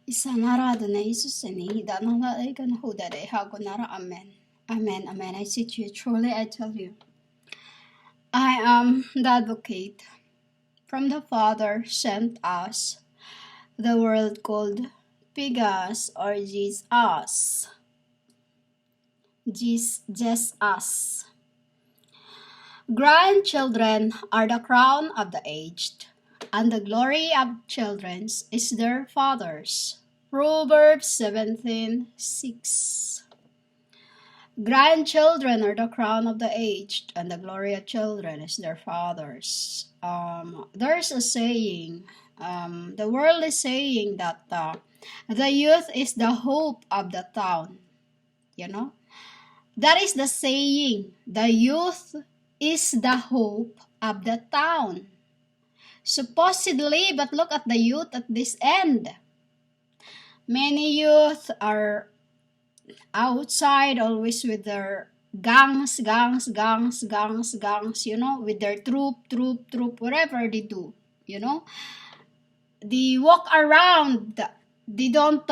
Isanara Isusini, Danala Egan Hudade, Hagonara, Amen. Amen, amen. I say to you, truly I tell you, I am the advocate from the Father sent us, the world called Pigas or Jesus. Just us. Grandchildren are the crown of the aged, and the glory of children is their fathers. Proverbs 17:6. Grandchildren are the crown of the aged, and the glory of children is their fathers. There's a saying, the world is saying that the youth is the hope of the town. You know, that is the saying. The youth is the hope of the town. Supposedly, but look at the youth at this end. Many youth are outside, always with their gangs, you know, with their troop, whatever they do, you know. They walk around, they don't,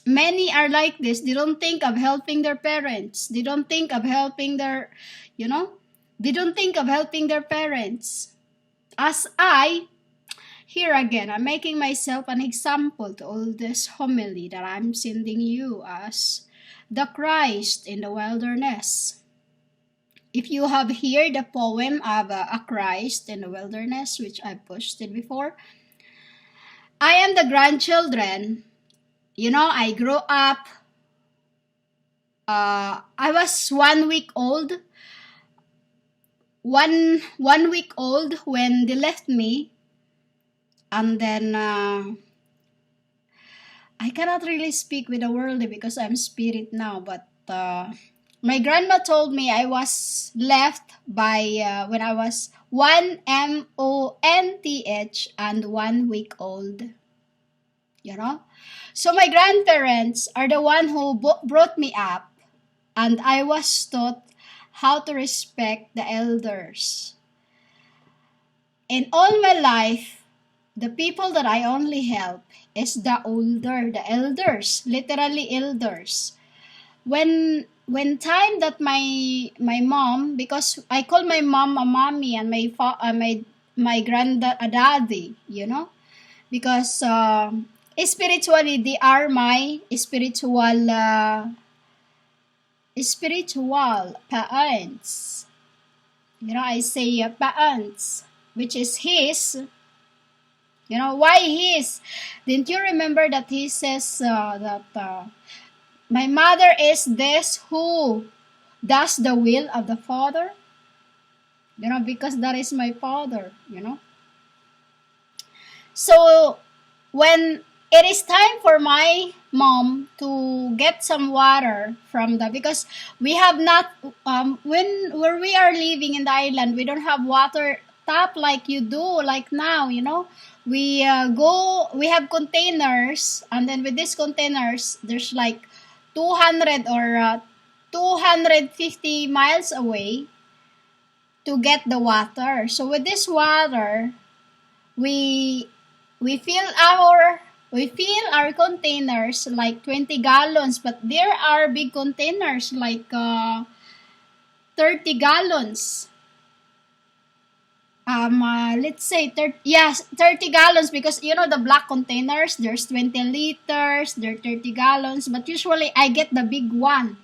many are like this, they don't think of helping their parents, they don't think of helping their, you know, they don't think of helping their parents. As here again, I'm making myself an example to all this homily that I'm sending you as the Christ in the wilderness. If you have heard the poem of a Christ in the wilderness, which I posted before, I am the grandchildren. You know, I grew up, I was 1 week old. One week old when they left me. And then I cannot really speak with the worldly because I'm spirit now, but my grandma told me I was left by when I was 1 month and 1 week old. You know? So my grandparents are the one who brought me up, and I was taught how to respect the elders. In all my life, the people that I only help is the elders, literally elders. When time that my mom, because I call my mom a mommy and my granddaddy, you know, because spiritually they are my spiritual parents. You know, I say parents, which is his. You know, why his? Didn't you remember that he says that my mother is this who does the will of the Father? You know, because that is my father, you know. So, when it is time for my mom to get some water from the, because we have not, where we are living in the island, we don't have water tap like you do, like now, you know. We have containers, and then with these containers, there's like 200 or 250 miles away to get the water. So with this water, we fill our containers like 20 gallons, but there are big containers like 30 gallons. Let's say 30 gallons, because you know the black containers, there's 20 liters, there's 30 gallons, but usually I get the big one.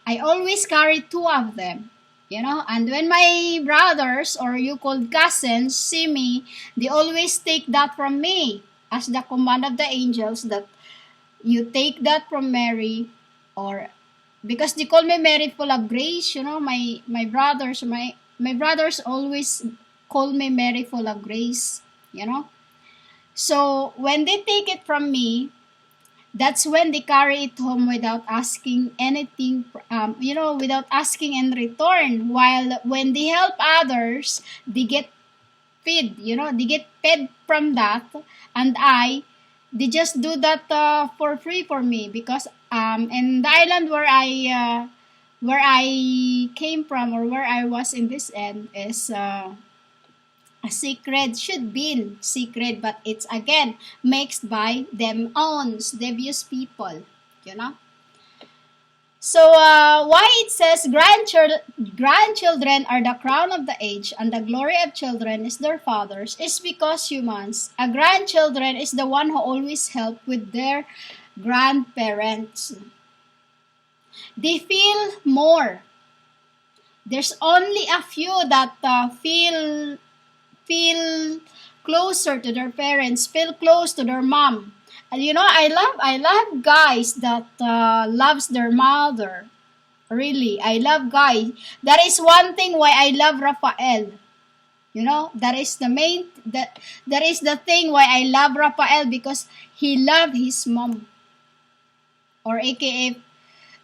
I always carry two of them, you know, and when my brothers, or you called cousins, see me, they always take that from me as the command of the angels, that you take that from Mary, or because they call me Mary full of grace, you know, my brothers always call me Mary full of grace, you know. So when they take it from me, that's when they carry it home without asking anything, you know, without asking in return. While when they help others, they get paid, you know, they get paid from that. And they just do that for free for me, because in the island where I came from, or where I was in this end, is a secret, should be secret, but it's again mixed by them owns, devious people, you know. So why it says grandchildren are the crown of the age and the glory of children is their fathers is because humans, a grandchildren is the one who always help with their grandparents. They feel more. There's only a few that feel closer to their parents, feel close to their mom. And you know, I love guys that loves their mother. Really, I love guys. That is one thing why I love Rafael. You know, that is the thing why I love Rafael, because he loved his mom, or AKA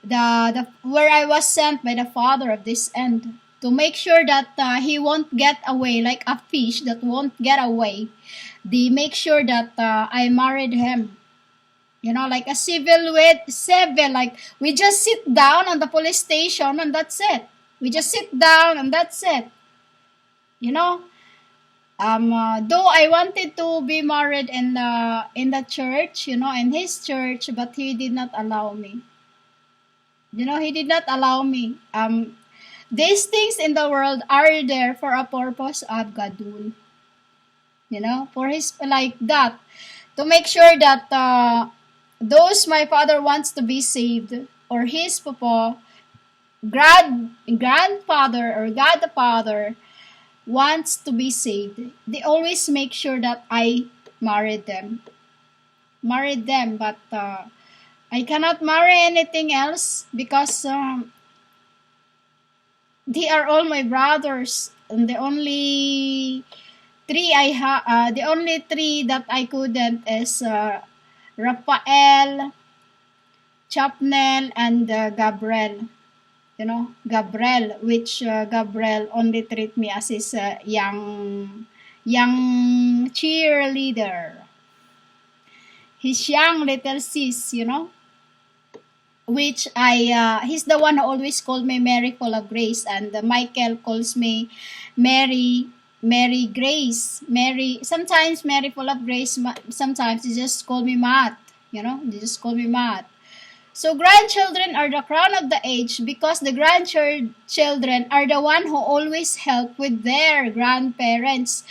the where I was sent by the father of this end to make sure that he won't get away like a fish that won't get away. They make sure that I married him. You know, like a civil, like we just sit down on the police station and that's it. We just sit down and that's it. You know, though I wanted to be married in the church, you know, in his church, but he did not allow me. You know, he did not allow me. These things in the world are there for a purpose of Gadul. You know, for his like that, to make sure that those my father wants to be saved, or his papa, grandfather or godfather wants to be saved, they always make sure that I married them. But I cannot marry anything else because they are all my brothers, and the only three that I couldn't is Rafael, Chapnel, and Gabriel. You know, Gabriel, which Gabriel only treat me as his young cheerleader. His young little sis, you know, which he's the one who always called me Mary full of grace, and Michael calls me Mary Grace, Mary, sometimes Mary full of grace, sometimes they just call me Matt, you know, they just call me Matt. So grandchildren are the crown of the age because the grandchildren are the one who always help with their grandparents.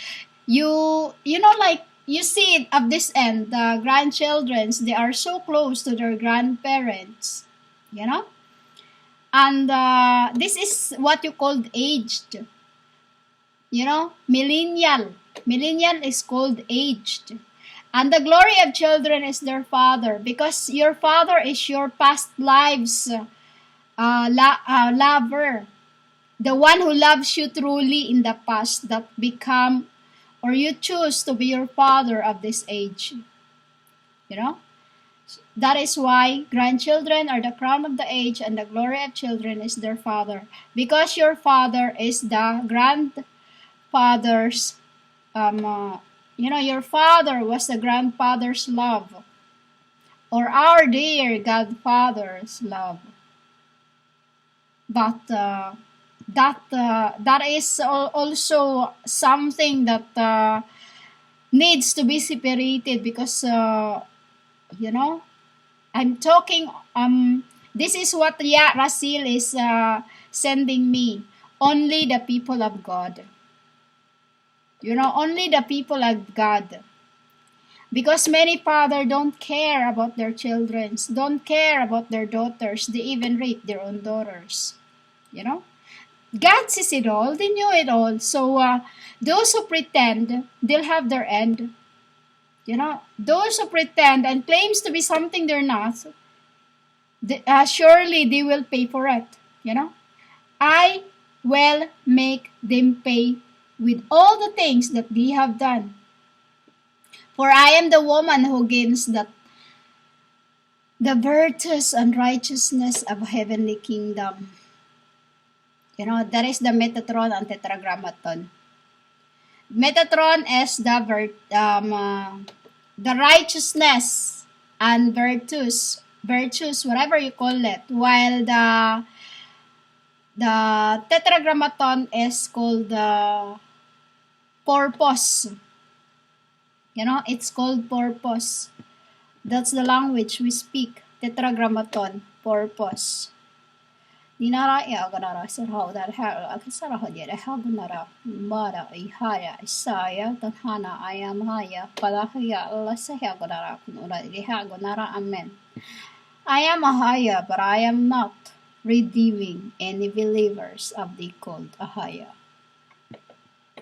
You know, like you see it at this end, the grandchildrens, they are so close to their grandparents, you know, and this is what you called aged. You know, millennial is called aged. And the glory of children is their father, because your father is your past lives lover, the one who loves you truly in the past, that become, or you choose to be your father of this age. You know, that is why grandchildren are the crown of the age and the glory of children is their father, because your father is the grandfather's you know, your father was the grandfather's love, or our dear godfather's love. But that is also something that needs to be separated, because you know, I'm talking this is what Rasil is sending me, only the people of God. You know, only the people of God. Because many fathers don't care about their children, don't care about their daughters. They even rape their own daughters. You know? God sees it all. They knew it all. So those who pretend, they'll have their end. You know? Those who pretend and claims to be something they're not, surely they will pay for it. You know? I will make them pay with all the things that they have done. For I am the woman who gains the virtues and righteousness of heavenly kingdom. You know, that is the Metatron and Tetragrammaton. Metatron is the righteousness and virtues, whatever you call it, while the Tetragrammaton is called the purpose. It's called purpose. That's the language we speak. Tetragrammaton, purpose. Dinara ya ganara sarha dar ha sarha dia ha ganara mara ihaya isaya tanhana ayam haya palahya Allah sahya ganara kunura diha ganara amen. I am a haya, but I am not redeeming any believers of the called Ahaya.